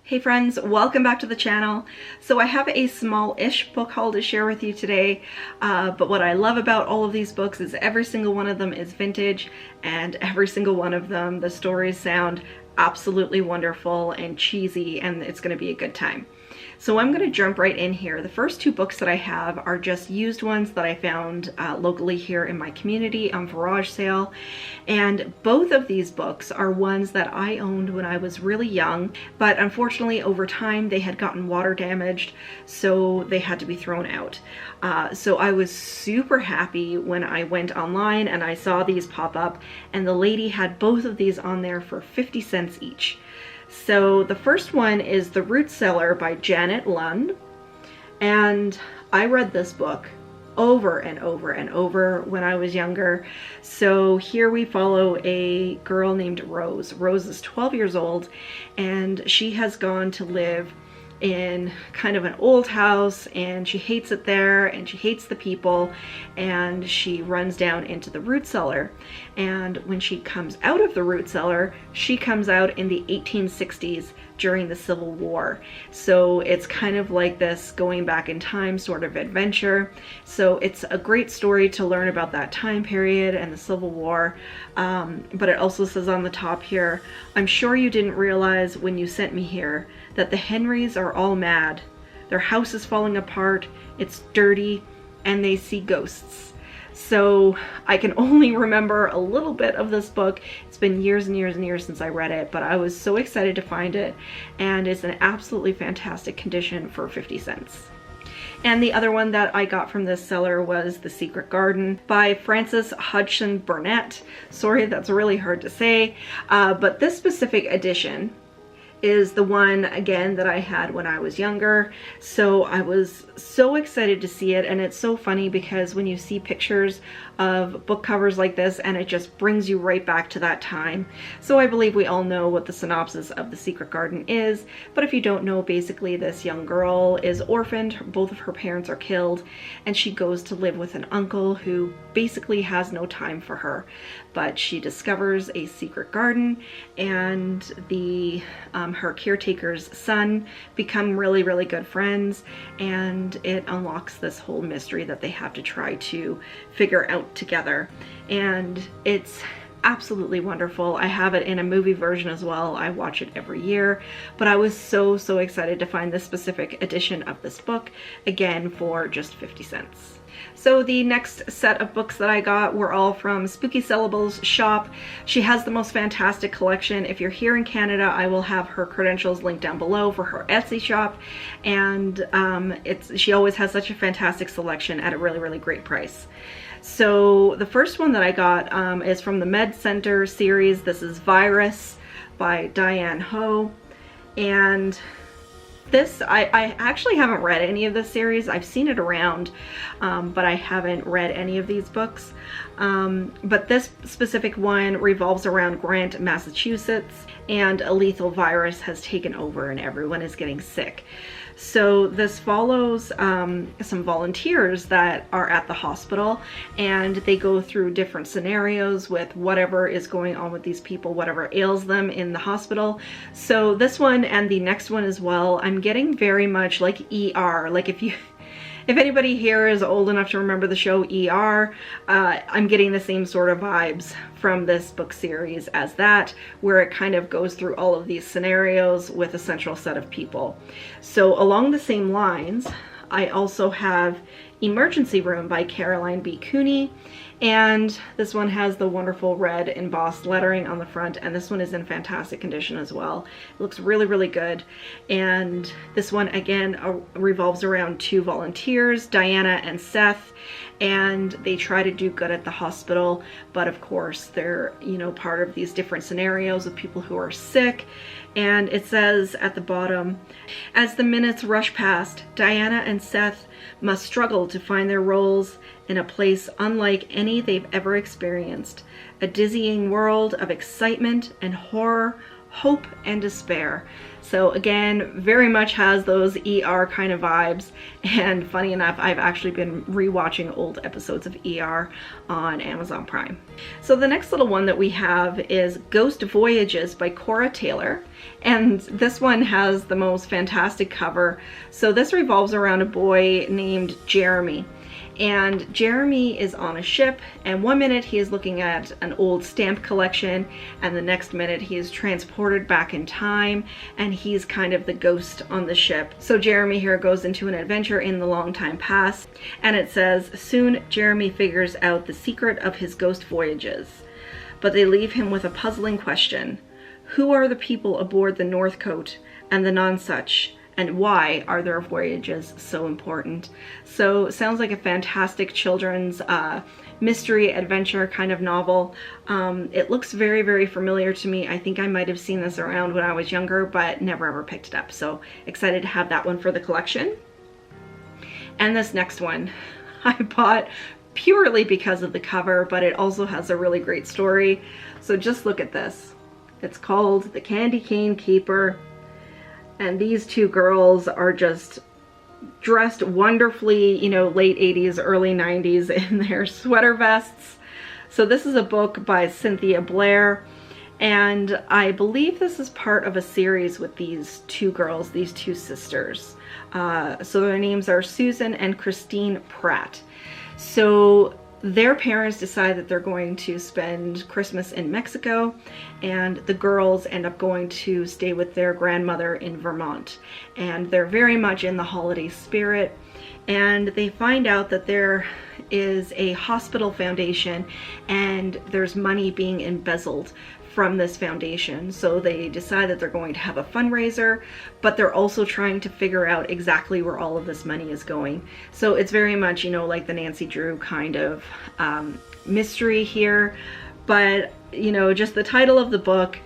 Hey friends, welcome back to the channel. So I have a small-ish book haul to share with you today, but what I love about all of these books is every single one of them is vintage, and every single one of them, the stories sound absolutely wonderful and cheesy, and it's going to be a good time. So I'm going to jump right in here. The first two books that I have are just used ones that I found locally here in my community on garage sale. And both of these books are ones that I owned when I was really young, but unfortunately over time they had gotten water damaged, so they had to be thrown out. So I was super happy when I went online and I saw these pop up, and the lady had both of these on there for 50 cents each. So the first one is The Root Cellar by Janet Lund, and I read this book over and over and over when I was younger. So here we follow a girl named Rose. Rose is 12 years old, and she has gone to live in kind of an old house, and she hates it there, and she hates the people, and she runs down into the root cellar. And when she comes out of the root cellar, she comes out in the 1860s during the Civil War. So it's kind of like this going back in time sort of adventure. So it's a great story to learn about that time period and the Civil War. But it also says on the top here, "I'm sure you didn't realize when you sent me here that the Henrys are all mad. Their house is falling apart, it's dirty, and they see ghosts." So I can only remember a little bit of this book. It's been years and years and years since I read it, but I was so excited to find it, and it's an absolutely fantastic condition for 50 cents. And the other one that I got from this seller was The Secret Garden by Frances Hodgson Burnett. Sorry, that's really hard to say, but this specific edition is the one, again, that I had when I was younger. So I was so excited to see it, and it's so funny because when you see pictures of book covers like this, and it just brings you right back to that time. So I believe we all know what the synopsis of The Secret Garden is, but if you don't know, basically this young girl is orphaned, both of her parents are killed, and she goes to live with an uncle who basically has no time for her. But she discovers a secret garden, and her caretaker's son become really, really good friends, and it unlocks this whole mystery that they have to try to figure out together. And it's absolutely wonderful. I have it in a movie version as well. I watch it every year, but I was so excited to find this specific edition of this book, again for just 50 cents. So the next set of books that I got were all from Spooky Sellables shop. She has the most fantastic collection. If you're here in Canada, I will have her credentials linked down below for her Etsy shop, and she always has such a fantastic selection at a really, really great price. So the first one that I got is from the Med Center series. This is Virus by Diane Ho, and this, I actually haven't read any of this series. I've seen it around, but I haven't read any of these books. But this specific one revolves around Grant, Massachusetts, and a lethal virus has taken over and everyone is getting sick. So this follows some volunteers that are at the hospital, and they go through different scenarios with whatever is going on with these people, whatever ails them in the hospital. So this one and the next one as well, I'm getting very much like ER. Like if anybody here is old enough to remember the show ER, I'm getting the same sort of vibes from this book series as that, where it kind of goes through all of these scenarios with a central set of people. So along the same lines, I also have Emergency Room by Caroline B. Cooney, and this one has the wonderful red embossed lettering on the front, and this one is in fantastic condition as well. It looks really, really good. And this one again revolves around two volunteers, Diana and Seth, and they try to do good at the hospital, but of course they're, you know, part of these different scenarios of people who are sick. And it says at the bottom, "As the minutes rush past, Diana and Seth must struggle to find their roles in a place unlike any they've ever experienced. A dizzying world of excitement and horror, Hope and Despair. So again, very much has those ER kind of vibes, and funny enough, I've actually been rewatching old episodes of ER on Amazon Prime. So the next little one that we have is Ghost Voyages by Cora Taylor, and this one has the most fantastic cover. So this revolves around a boy named Jeremy. And Jeremy is on a ship, and one minute he is looking at an old stamp collection, and the next minute he is transported back in time, and he's kind of the ghost on the ship. So Jeremy here goes into an adventure in the long time past, and it says, soon Jeremy figures out the secret of his ghost voyages, but they leave him with a puzzling question. Who are the people aboard the Northcote and the Nonsuch? And why are their voyages so important? So sounds like a fantastic children's mystery adventure kind of novel. It looks very, very familiar to me. I think I might have seen this around when I was younger, but never ever picked it up. So excited to have that one for the collection. And this next one I bought purely because of the cover, but it also has a really great story. So just look at this. It's called The Candy Cane Keeper. And these two girls are just dressed wonderfully, you know, late 80s, early 90s in their sweater vests. So this is a book by Cynthia Blair, and I believe this is part of a series with these two girls, these two sisters. So their names are Susan and Christine Pratt. So their parents decide that they're going to spend Christmas in Mexico, and the girls end up going to stay with their grandmother in Vermont. And they're very much in the holiday spirit, and they find out that there is a hospital foundation and there's money being embezzled from this foundation. So they decide that they're going to have a fundraiser, but they're also trying to figure out exactly where all of this money is going. So it's very much, you know, like the Nancy Drew kind of mystery here. But, you know, just the title of the book,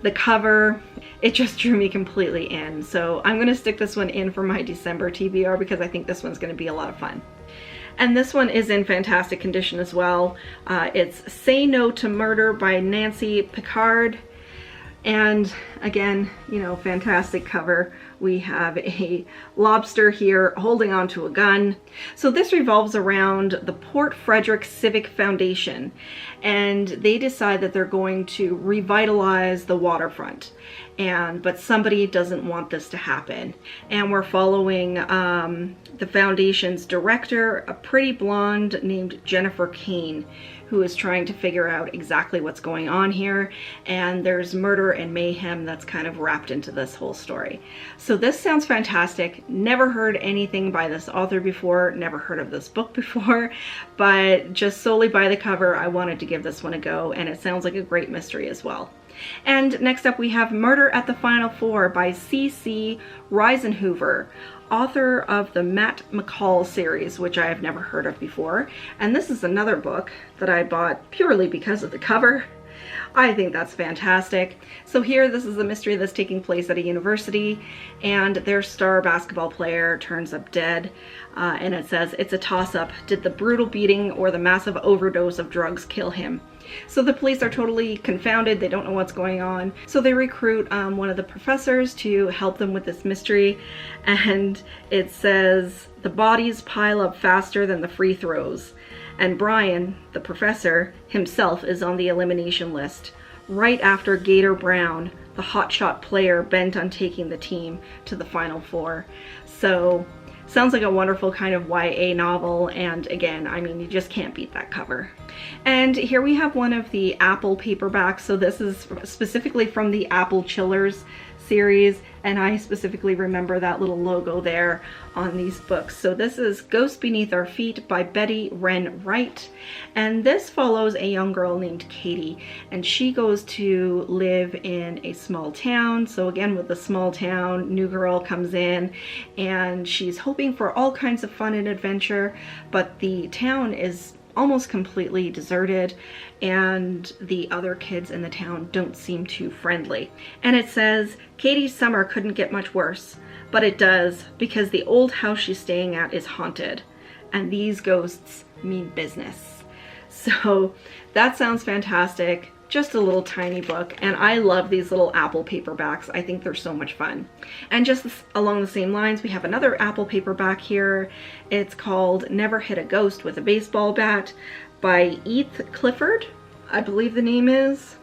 the cover, it just drew me completely in. So I'm gonna stick this one in for my December TBR because I think this one's gonna be a lot of fun. And this one is in fantastic condition as well. It's Say No to Murder by Nancy Pickard. And again, you know, fantastic cover. We have a lobster here holding onto a gun. So this revolves around the Port Frederick Civic Foundation, and they decide that they're going to revitalize the waterfront. But somebody doesn't want this to happen. And we're following the foundation's director, a pretty blonde named Jennifer Kane, who is trying to figure out exactly what's going on here. And there's murder and mayhem that's kind of wrapped into this whole story. So this sounds fantastic. Never heard anything by this author before, never heard of this book before, but just solely by the cover, I wanted to give this one a go, and it sounds like a great mystery as well. And next up we have Murder at the Final Four by C.C. Reisenhoover, author of the Matt McCall series, which I have never heard of before. And this is another book that I bought purely because of the cover. I think that's fantastic. So here, this is a mystery that's taking place at a university, and their star basketball player turns up dead. And it says, it's a toss-up. Did the brutal beating or the massive overdose of drugs kill him? So the police are totally confounded. They don't know what's going on. So they recruit one of the professors to help them with this mystery. And it says, the bodies pile up faster than the free throws. And Brian, the professor, himself is on the elimination list, right after Gator Brown, the hotshot player bent on taking the team to the Final Four. So sounds like a wonderful kind of YA novel, and again, I mean, you just can't beat that cover. And here we have one of the Apple paperbacks. So this is specifically from the Apple Chillers series, and I specifically remember that little logo there on these books. So this is Ghost Beneath Our Feet by Betty Wren Wright, and this follows a young girl named Katie, and she goes to live in a small town. So again, with the small town, new girl comes in, and she's hoping for all kinds of fun and adventure, but the town is almost completely deserted, and the other kids in the town don't seem too friendly. And it says, Katie's summer couldn't get much worse, but it does, because the old house she's staying at is haunted, and these ghosts mean business. So that sounds fantastic. just a little tiny book, and I love these little Apple paperbacks. I think they're so much fun. And just along the same lines, we have another Apple paperback here. It's called Never Hit a Ghost with a Baseball Bat by Eth Clifford, I believe the name is.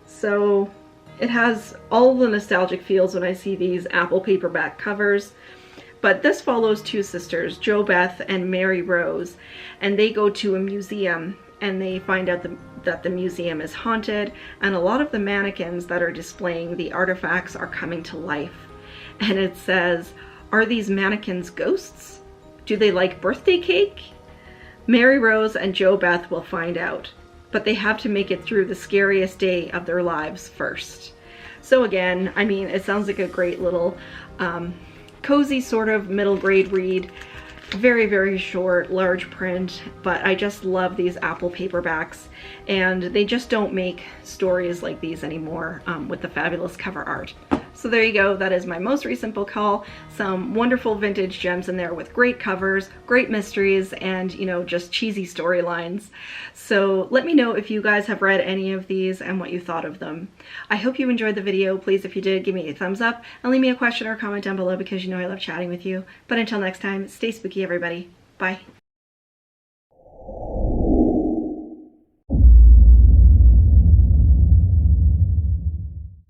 So it has all the nostalgic feels when I see these Apple paperback covers. But this follows two sisters, Jo Beth and Mary Rose, and they go to a museum and they find out that the museum is haunted, and a lot of the mannequins that are displaying the artifacts are coming to life. And it says, "Are these mannequins ghosts? Do they like birthday cake?" Mary Rose and Jo Beth will find out, but they have to make it through the scariest day of their lives first. So again, I mean, it sounds like a great little cozy sort of middle grade read. Very, very short, large print, but I just love these Apple paperbacks, and they just don't make stories like these anymore with the fabulous cover art. So there you go, that is my most recent book haul. Some wonderful vintage gems in there with great covers, great mysteries, and you know, just cheesy storylines. So let me know if you guys have read any of these and what you thought of them. I hope you enjoyed the video. Please, if you did, give me a thumbs up and leave me a question or comment down below, because you know I love chatting with you. But until next time, stay spooky everybody. Bye.